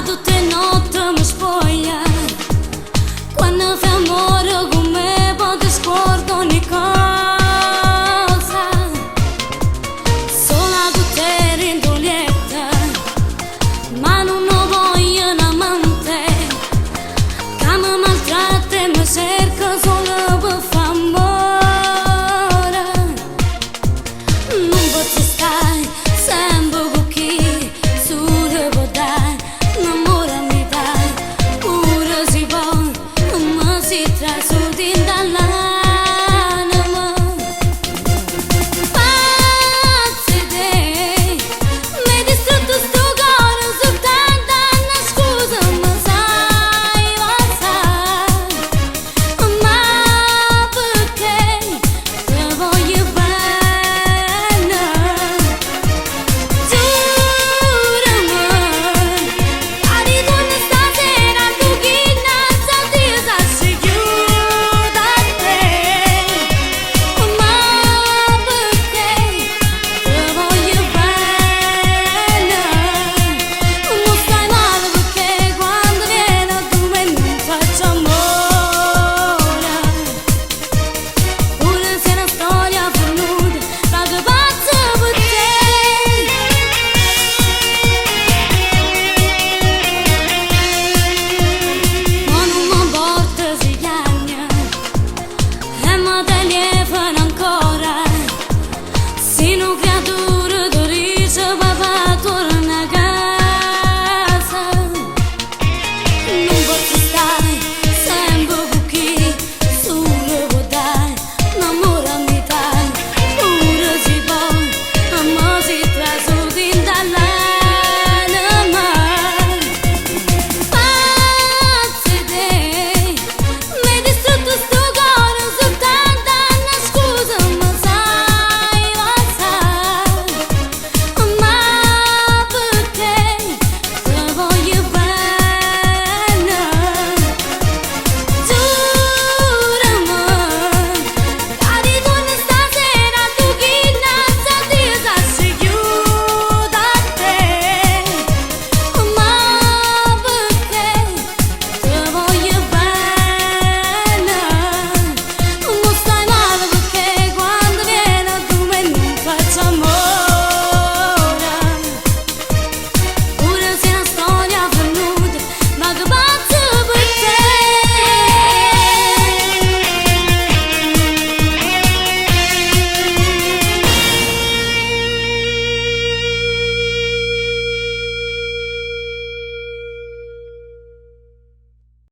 Tutte notte mi spoglia. Quando fai amore con me poi scordo ogni cosa. Sola con te rindolietta, ma non ho voglia un amante che mi maltratta e mi cerca solo per far amore. Non posso stare sempre con chi solo può dare. Trasudin dall'anima, pazzi te, mi hai distrutto sto cuore soltanto una scusa, ma sai, lo sai, ma perché ti voglio bene, giurami, a ritorno stasera tu chi innanzi a Dio sai. Telefono ancora, sei una creatura